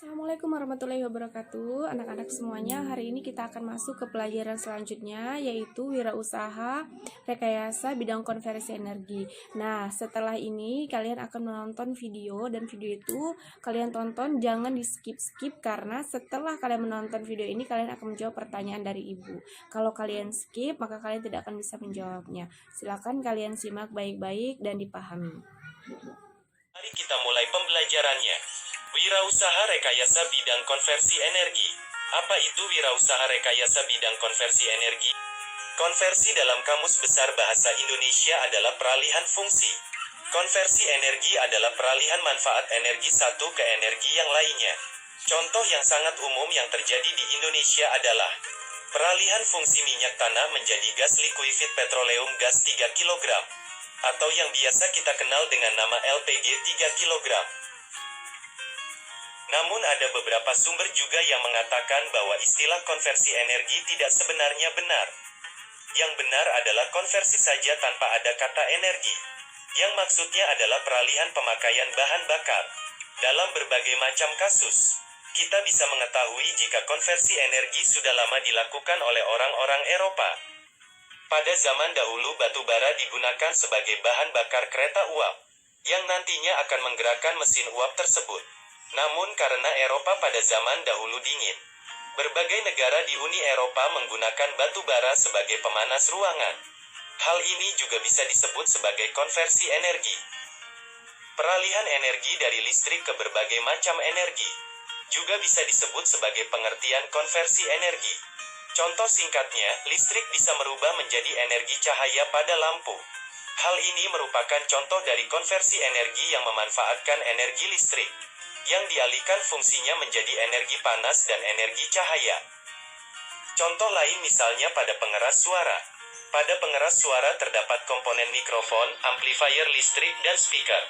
Assalamualaikum warahmatullahi wabarakatuh. Anak-anak semuanya, hari ini kita akan masuk ke pelajaran selanjutnya, yaitu wirausaha rekayasa bidang konversi energi. Nah, setelah ini kalian akan menonton video, dan video itu kalian tonton, jangan di skip-skip, karena setelah kalian menonton video ini kalian akan menjawab pertanyaan dari ibu. Kalau kalian skip, maka kalian tidak akan bisa menjawabnya. Silakan kalian simak baik-baik dan dipahami. Mari kita mulai pembelajarannya. Wirausaha rekayasa bidang konversi energi. Apa itu wirausaha rekayasa bidang konversi energi? Konversi dalam Kamus Besar Bahasa Indonesia adalah peralihan fungsi. Konversi energi adalah peralihan manfaat energi satu ke energi yang lainnya. Contoh yang sangat umum yang terjadi di Indonesia adalah peralihan fungsi minyak tanah menjadi gas liquefied petroleum gas 3 kg, atau yang biasa kita kenal dengan nama LPG 3 kg. Namun ada beberapa sumber juga yang mengatakan bahwa istilah konversi energi tidak sebenarnya benar. Yang benar adalah konversi saja tanpa ada kata energi. Yang maksudnya adalah peralihan pemakaian bahan bakar. Dalam berbagai macam kasus, kita bisa mengetahui jika konversi energi sudah lama dilakukan oleh orang-orang Eropa. Pada zaman dahulu batu bara digunakan sebagai bahan bakar kereta uap, yang nantinya akan menggerakkan mesin uap tersebut. Namun karena Eropa pada zaman dahulu dingin, berbagai negara di Uni Eropa menggunakan batu bara sebagai pemanas ruangan. Hal ini juga bisa disebut sebagai konversi energi. Peralihan energi dari listrik ke berbagai macam energi juga bisa disebut sebagai pengertian konversi energi. Contoh singkatnya, listrik bisa merubah menjadi energi cahaya pada lampu. Hal ini merupakan contoh dari konversi energi yang memanfaatkan energi listrik yang dialihkan fungsinya menjadi energi panas dan energi cahaya. Contoh lain misalnya pada pengeras suara. Pada pengeras suara terdapat komponen mikrofon, amplifier listrik, dan speaker.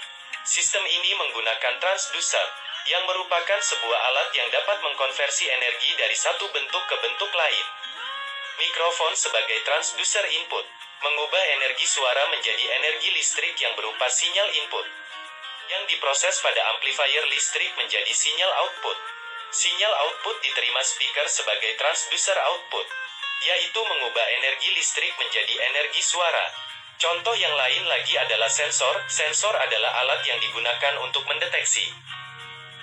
Sistem ini menggunakan transducer, yang merupakan sebuah alat yang dapat mengkonversi energi dari satu bentuk ke bentuk lain. Mikrofon sebagai transducer input, mengubah energi suara menjadi energi listrik yang berupa sinyal input, yang diproses pada amplifier listrik menjadi sinyal output. Sinyal output diterima speaker sebagai transducer output, yaitu mengubah energi listrik menjadi energi suara. Contoh yang lain lagi adalah sensor. Sensor adalah alat yang digunakan untuk mendeteksi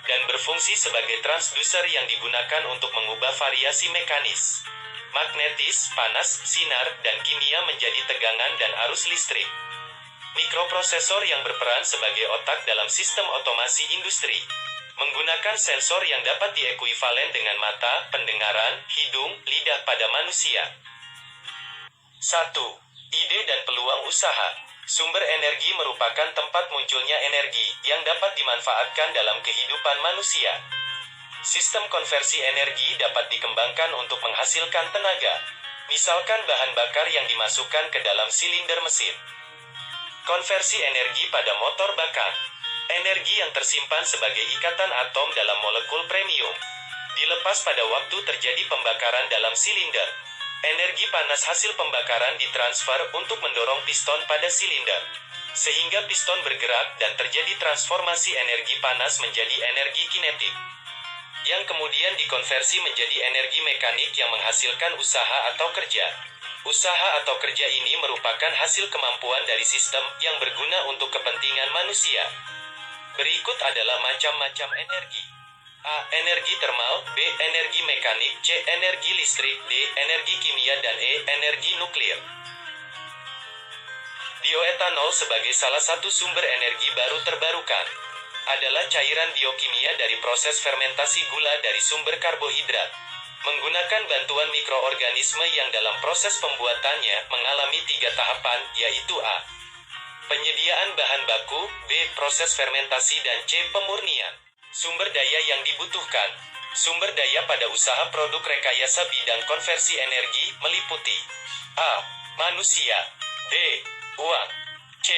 dan berfungsi sebagai transducer yang digunakan untuk mengubah variasi mekanis, magnetis, panas, sinar, dan kimia menjadi tegangan dan arus listrik. Mikroprosesor yang berperan sebagai otak dalam sistem otomasi industri, menggunakan sensor yang dapat diekuivalen dengan mata, pendengaran, hidung, lidah pada manusia. 1. Ide dan peluang usaha. Sumber energi merupakan tempat munculnya energi yang dapat dimanfaatkan dalam kehidupan manusia. Sistem konversi energi dapat dikembangkan untuk menghasilkan tenaga. Misalkan bahan bakar yang dimasukkan ke dalam silinder mesin. Konversi energi pada motor bakar. Energi yang tersimpan sebagai ikatan atom dalam molekul premium dilepas pada waktu terjadi pembakaran dalam silinder. Energi panas hasil pembakaran ditransfer untuk mendorong piston pada silinder, sehingga piston bergerak dan terjadi transformasi energi panas menjadi energi kinetik, yang kemudian dikonversi menjadi energi mekanik yang menghasilkan usaha atau kerja. Usaha atau kerja ini merupakan hasil kemampuan dari sistem yang berguna untuk kepentingan manusia. Berikut adalah macam-macam energi. A. Energi termal. B. Energi mekanik. C. Energi listrik. D. Energi kimia. Dan E. Energi nuklir. Bioetanol sebagai salah satu sumber energi baru terbarukan adalah cairan biokimia dari proses fermentasi gula dari sumber karbohidrat, menggunakan bantuan mikroorganisme yang dalam proses pembuatannya mengalami 3 tahapan, yaitu A. Penyediaan bahan baku, B. Proses fermentasi, dan C. Pemurnian. Sumber daya yang dibutuhkan. Sumber daya pada usaha produk rekayasa bidang konversi energi meliputi A. Manusia. B. Uang. C.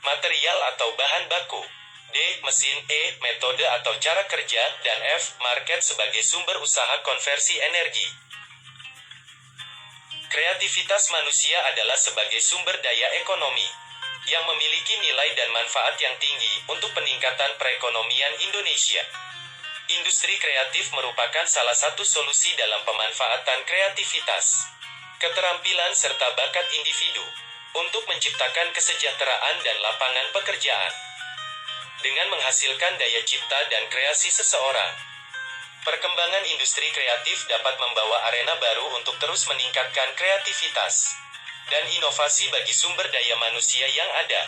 Material atau bahan baku. D. Mesin. E. Metode atau cara kerja. Dan F. Market sebagai sumber usaha konversi energi. Kreativitas manusia adalah sebagai sumber daya ekonomi yang memiliki nilai dan manfaat yang tinggi untuk peningkatan perekonomian Indonesia. Industri kreatif merupakan salah satu solusi dalam pemanfaatan kreativitas, keterampilan serta bakat individu untuk menciptakan kesejahteraan dan lapangan pekerjaan. Dengan menghasilkan daya cipta dan kreasi seseorang, perkembangan industri kreatif dapat membawa arena baru untuk terus meningkatkan kreativitas dan inovasi bagi sumber daya manusia yang ada,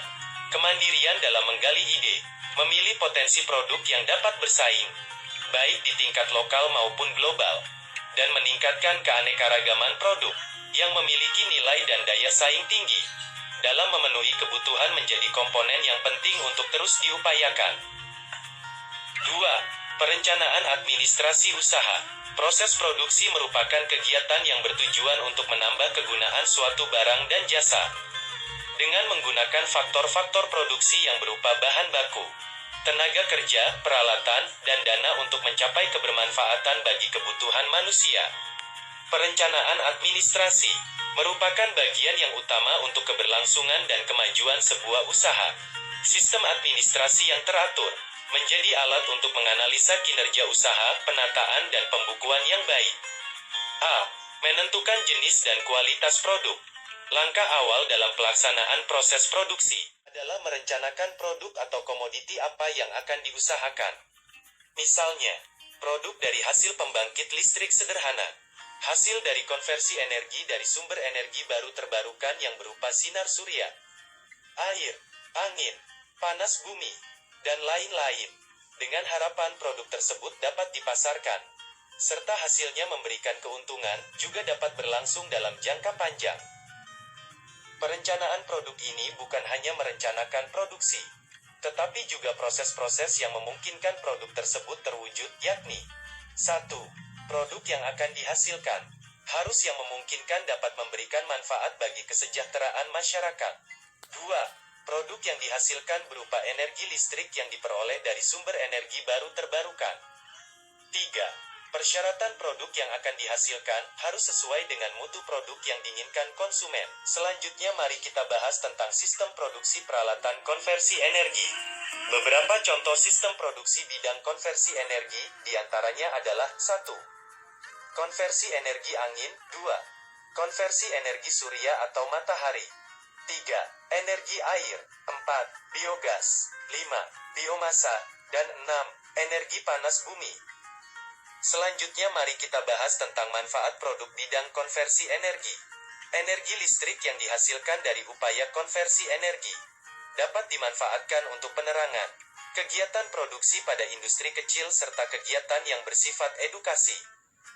kemandirian dalam menggali ide, memilih potensi produk yang dapat bersaing, baik di tingkat lokal maupun global, dan meningkatkan keanekaragaman produk yang memiliki nilai dan daya saing tinggi dalam memenuhi kebutuhan menjadi komponen yang penting untuk terus diupayakan. 2. Perencanaan administrasi usaha. Proses produksi merupakan kegiatan yang bertujuan untuk menambah kegunaan suatu barang dan jasa dengan menggunakan faktor-faktor produksi yang berupa bahan baku, tenaga kerja, peralatan, dan dana untuk mencapai kebermanfaatan bagi kebutuhan manusia. Perencanaan administrasi merupakan bagian yang utama untuk keberlangsungan dan kemajuan sebuah usaha. Sistem administrasi yang teratur menjadi alat untuk menganalisa kinerja usaha, penataan, dan pembukuan yang baik. A. Menentukan jenis dan kualitas produk. Langkah awal dalam pelaksanaan proses produksi adalah merencanakan produk atau komoditi apa yang akan diusahakan. Misalnya, produk dari hasil pembangkit listrik sederhana, hasil dari konversi energi dari sumber energi baru terbarukan yang berupa sinar surya, air, angin, panas bumi, dan lain-lain, dengan harapan produk tersebut dapat dipasarkan, serta hasilnya memberikan keuntungan, juga dapat berlangsung dalam jangka panjang. Perencanaan produk ini bukan hanya merencanakan produksi, tetapi juga proses-proses yang memungkinkan produk tersebut terwujud, yakni 1. Produk yang akan dihasilkan harus yang memungkinkan dapat memberikan manfaat bagi kesejahteraan masyarakat. 2. Produk yang dihasilkan berupa energi listrik yang diperoleh dari sumber energi baru terbarukan. 3. Persyaratan produk yang akan dihasilkan harus sesuai dengan mutu produk yang diinginkan konsumen. Selanjutnya mari kita bahas tentang sistem produksi peralatan konversi energi. Beberapa contoh sistem produksi bidang konversi energi diantaranya adalah 1. Konversi energi angin. 2. Konversi energi surya atau matahari. 3. Energi air. 4. Biogas. 5. Biomasa. Dan 6. Energi panas bumi. Selanjutnya mari kita bahas tentang manfaat produk bidang konversi energi. Energi listrik yang dihasilkan dari upaya konversi energi dapat dimanfaatkan untuk penerangan, kegiatan produksi pada industri kecil serta kegiatan yang bersifat edukasi.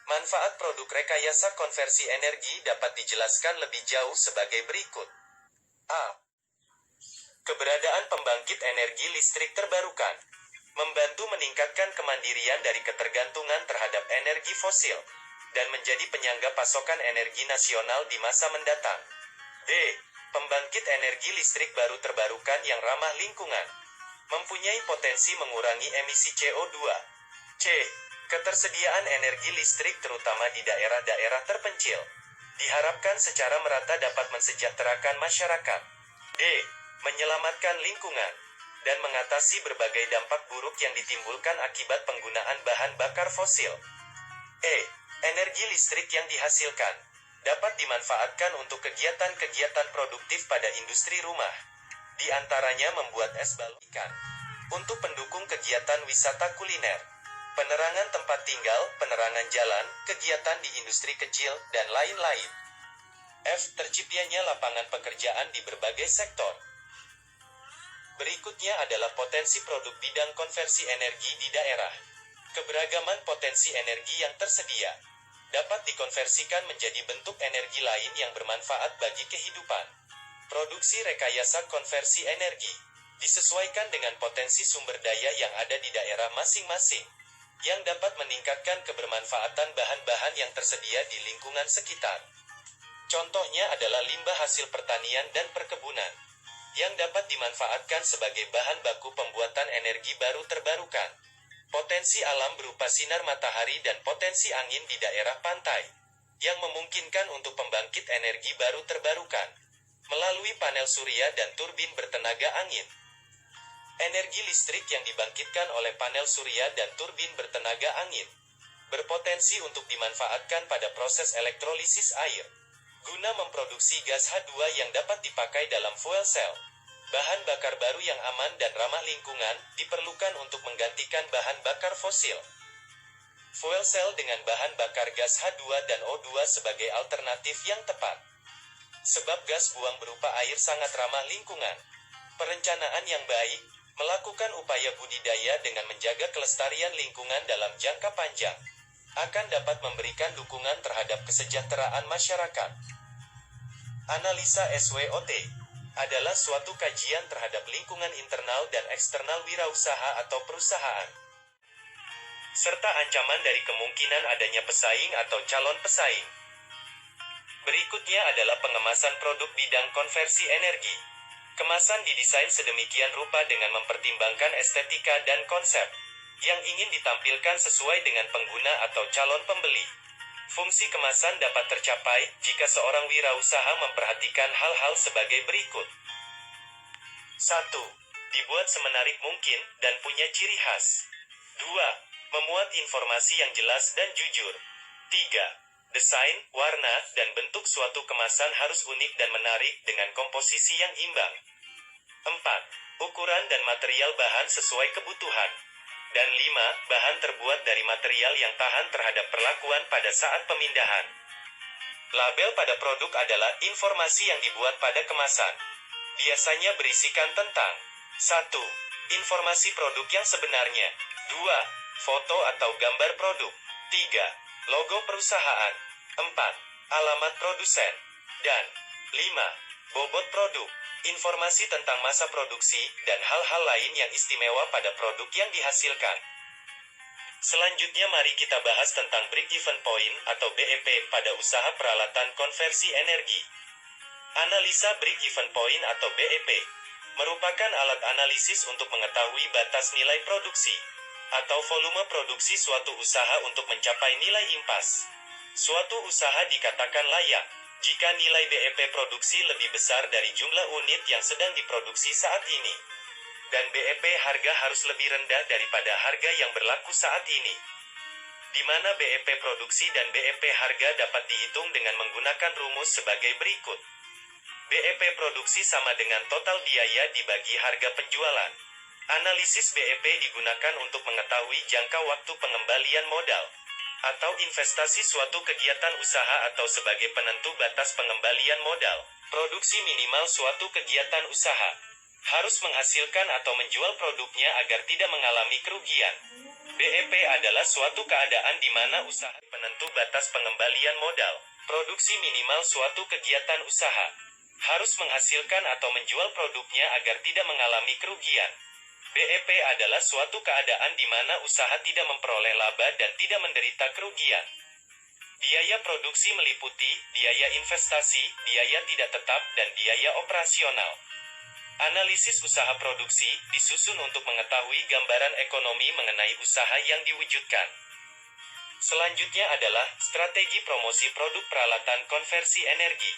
Manfaat produk rekayasa konversi energi dapat dijelaskan lebih jauh sebagai berikut. A. Keberadaan pembangkit energi listrik terbarukan membantu meningkatkan kemandirian dari ketergantungan terhadap energi fosil dan menjadi penyangga pasokan energi nasional di masa mendatang. B. Pembangkit energi listrik baru terbarukan yang ramah lingkungan mempunyai potensi mengurangi emisi CO2. C. Ketersediaan energi listrik terutama di daerah-daerah terpencil diharapkan secara merata dapat mensejahterakan masyarakat. D. Menyelamatkan lingkungan dan mengatasi berbagai dampak buruk yang ditimbulkan akibat penggunaan bahan bakar fosil. E. Energi listrik yang dihasilkan dapat dimanfaatkan untuk kegiatan-kegiatan produktif pada industri rumah, di antaranya membuat es balok ikan, untuk pendukung kegiatan wisata kuliner, penerangan tempat tinggal, penerangan jalan, kegiatan di industri kecil, dan lain-lain. F. Terciptanya lapangan pekerjaan di berbagai sektor. Berikutnya adalah potensi produk bidang konversi energi di daerah. Keberagaman potensi energi yang tersedia dapat dikonversikan menjadi bentuk energi lain yang bermanfaat bagi kehidupan. Produksi rekayasa konversi energi disesuaikan dengan potensi sumber daya yang ada di daerah masing-masing, yang dapat meningkatkan kebermanfaatan bahan-bahan yang tersedia di lingkungan sekitar. Contohnya adalah limbah hasil pertanian dan perkebunan, yang dapat dimanfaatkan sebagai bahan baku pembuatan energi baru terbarukan. Potensi alam berupa sinar matahari dan potensi angin di daerah pantai, yang memungkinkan untuk pembangkit energi baru terbarukan, melalui panel surya dan turbin bertenaga angin. Energi listrik yang dibangkitkan oleh panel surya dan turbin bertenaga angin berpotensi untuk dimanfaatkan pada proses elektrolisis air, guna memproduksi gas H2 yang dapat dipakai dalam fuel cell. Bahan bakar baru yang aman dan ramah lingkungan diperlukan untuk menggantikan bahan bakar fosil. Fuel cell dengan bahan bakar gas H2 dan O2 sebagai alternatif yang tepat. Sebab gas buang berupa air sangat ramah lingkungan. Perencanaan yang baik, melakukan upaya budidaya dengan menjaga kelestarian lingkungan dalam jangka panjang, akan dapat memberikan dukungan terhadap kesejahteraan masyarakat. Analisa SWOT adalah suatu kajian terhadap lingkungan internal dan eksternal wirausaha atau perusahaan, serta ancaman dari kemungkinan adanya pesaing atau calon pesaing. Berikutnya adalah pengemasan produk bidang konversi energi. Kemasan didesain sedemikian rupa dengan mempertimbangkan estetika dan konsep yang ingin ditampilkan sesuai dengan pengguna atau calon pembeli. Fungsi kemasan dapat tercapai jika seorang wirausaha memperhatikan hal-hal sebagai berikut. 1. Dibuat semenarik mungkin dan punya ciri khas. 2. Memuat informasi yang jelas dan jujur. 3. Desain, warna, dan bentuk suatu kemasan harus unik dan menarik dengan komposisi yang imbang. 4. Ukuran dan material bahan sesuai kebutuhan. Dan 5. Bahan terbuat dari material yang tahan terhadap perlakuan pada saat pemindahan. Label pada produk adalah informasi yang dibuat pada kemasan. Biasanya berisikan tentang 1. Informasi produk yang sebenarnya. 2. Foto atau gambar produk. 3. Logo perusahaan. 4. Alamat produsen. Dan 5. Bobot produk. Informasi tentang masa produksi, dan hal-hal lain yang istimewa pada produk yang dihasilkan. Selanjutnya mari kita bahas tentang break-even point atau BEP pada usaha peralatan konversi energi. Analisa break-even point atau BEP merupakan alat analisis untuk mengetahui batas nilai produksi atau volume produksi suatu usaha untuk mencapai nilai impas. Suatu usaha dikatakan layak jika nilai BEP produksi lebih besar dari jumlah unit yang sedang diproduksi saat ini. Dan BEP harga harus lebih rendah daripada harga yang berlaku saat ini. Di mana BEP produksi dan BEP harga dapat dihitung dengan menggunakan rumus sebagai berikut. BEP produksi sama dengan total biaya dibagi harga penjualan. Analisis BEP digunakan untuk mengetahui jangka waktu pengembalian modal atau investasi suatu kegiatan usaha atau sebagai penentu batas pengembalian modal. Produksi minimal suatu kegiatan usaha harus menghasilkan atau menjual produknya agar tidak mengalami kerugian. BEP adalah suatu keadaan di mana usaha penentu batas pengembalian modal. Produksi minimal suatu kegiatan usaha harus menghasilkan atau menjual produknya agar tidak mengalami kerugian. BEP adalah suatu keadaan di mana usaha tidak memperoleh laba dan tidak menderita kerugian. Biaya produksi meliputi biaya investasi, biaya tidak tetap, dan biaya operasional. Analisis usaha produksi disusun untuk mengetahui gambaran ekonomi mengenai usaha yang diwujudkan. Selanjutnya adalah strategi promosi produk peralatan konversi energi.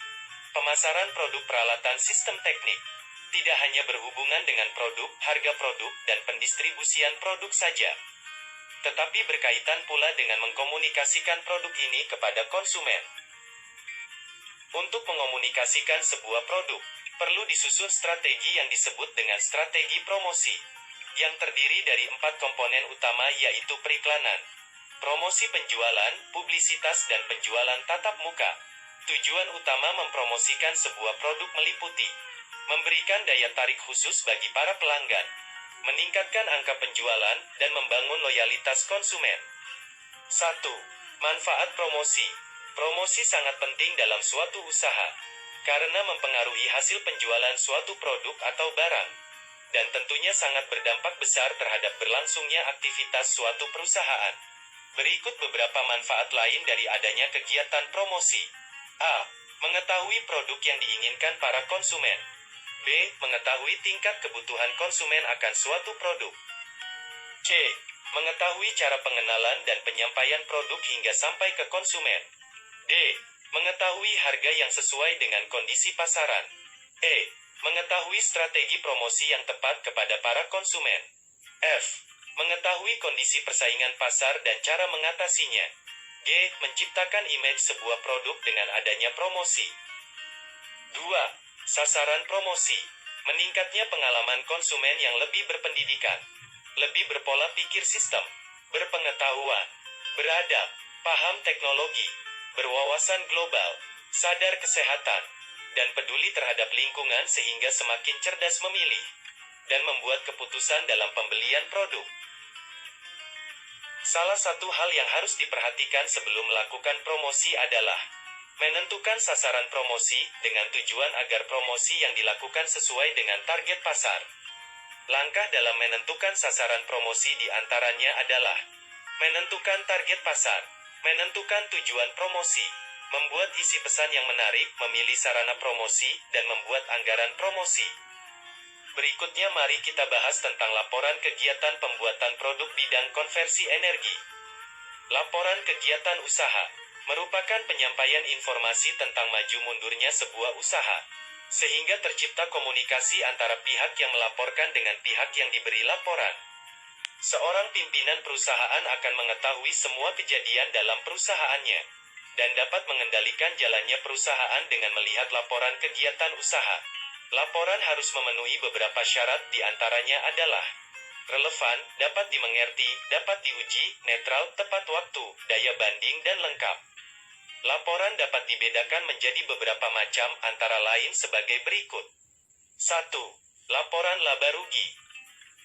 Pemasaran produk peralatan sistem teknik tidak hanya berhubungan dengan produk, harga produk, dan pendistribusian produk saja, tetapi berkaitan pula dengan mengkomunikasikan produk ini kepada konsumen. Untuk mengomunikasikan sebuah produk, perlu disusun strategi yang disebut dengan strategi promosi, yang terdiri dari 4 komponen utama yaitu periklanan, promosi penjualan, publisitas, dan penjualan tatap muka. Tujuan utama mempromosikan sebuah produk meliputi memberikan daya tarik khusus bagi para pelanggan, meningkatkan angka penjualan, dan membangun loyalitas konsumen. 1. Manfaat promosi. Promosi sangat penting dalam suatu usaha, karena mempengaruhi hasil penjualan suatu produk atau barang, dan tentunya sangat berdampak besar terhadap berlangsungnya aktivitas suatu perusahaan. Berikut beberapa manfaat lain dari adanya kegiatan promosi. A. Mengetahui produk yang diinginkan para konsumen. B. Mengetahui tingkat kebutuhan konsumen akan suatu produk. C. Mengetahui cara pengenalan dan penyampaian produk hingga sampai ke konsumen. D. Mengetahui harga yang sesuai dengan kondisi pasaran. E. Mengetahui strategi promosi yang tepat kepada para konsumen. F. Mengetahui kondisi persaingan pasar dan cara mengatasinya. G. Menciptakan image sebuah produk dengan adanya promosi. 2. Sasaran promosi. Meningkatnya pengalaman konsumen yang lebih berpendidikan, lebih berpola pikir sistem, berpengetahuan, beradab, paham teknologi, berwawasan global, sadar kesehatan, dan peduli terhadap lingkungan sehingga semakin cerdas memilih dan membuat keputusan dalam pembelian produk. Salah satu hal yang harus diperhatikan sebelum melakukan promosi adalah menentukan sasaran promosi dengan tujuan agar promosi yang dilakukan sesuai dengan target pasar. Langkah dalam menentukan sasaran promosi diantaranya adalah menentukan target pasar, menentukan tujuan promosi, membuat isi pesan yang menarik, memilih sarana promosi, dan membuat anggaran promosi. Berikutnya mari kita bahas tentang laporan kegiatan pembuatan produk bidang konversi energi. Laporan kegiatan usaha merupakan penyampaian informasi tentang maju mundurnya sebuah usaha, sehingga tercipta komunikasi antara pihak yang melaporkan dengan pihak yang diberi laporan. Seorang pimpinan perusahaan akan mengetahui semua kejadian dalam perusahaannya, dan dapat mengendalikan jalannya perusahaan dengan melihat laporan kegiatan usaha. Laporan harus memenuhi beberapa syarat, diantaranya adalah relevan, dapat dimengerti, dapat diuji, netral, tepat waktu, daya banding, dan lengkap. Laporan dapat dibedakan menjadi beberapa macam, antara lain sebagai berikut. 1. Laporan laba rugi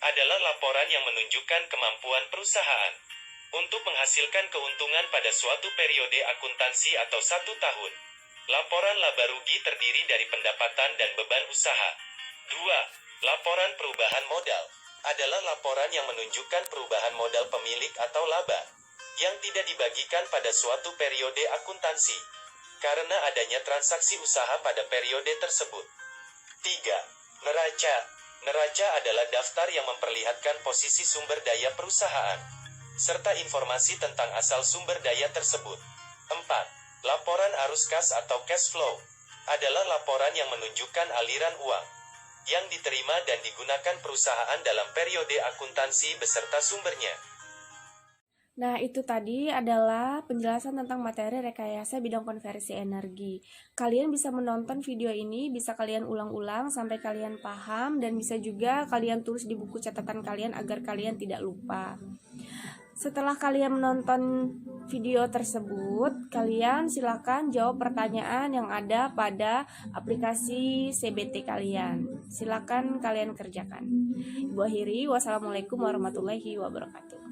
adalah laporan yang menunjukkan kemampuan perusahaan untuk menghasilkan keuntungan pada suatu periode akuntansi atau 1 tahun. Laporan laba rugi terdiri dari pendapatan dan beban usaha. 2. Laporan perubahan modal adalah laporan yang menunjukkan perubahan modal pemilik atau laba yang tidak dibagikan pada suatu periode akuntansi karena adanya transaksi usaha pada periode tersebut. 3. Neraca. Neraca adalah daftar yang memperlihatkan posisi sumber daya perusahaan serta informasi tentang asal sumber daya tersebut. 4. Laporan arus kas atau cash flow adalah laporan yang menunjukkan aliran uang yang diterima dan digunakan perusahaan dalam periode akuntansi beserta sumbernya. Nah, itu tadi adalah penjelasan tentang materi rekayasa bidang konversi energi. Kalian bisa menonton video ini, bisa kalian ulang-ulang sampai kalian paham, dan bisa juga kalian tulis di buku catatan kalian agar kalian tidak lupa. Setelah kalian menonton video tersebut, kalian silakan jawab pertanyaan yang ada pada aplikasi CBT kalian. Silakan kalian kerjakan. Ibu akhiri, wassalamualaikum warahmatullahi wabarakatuh.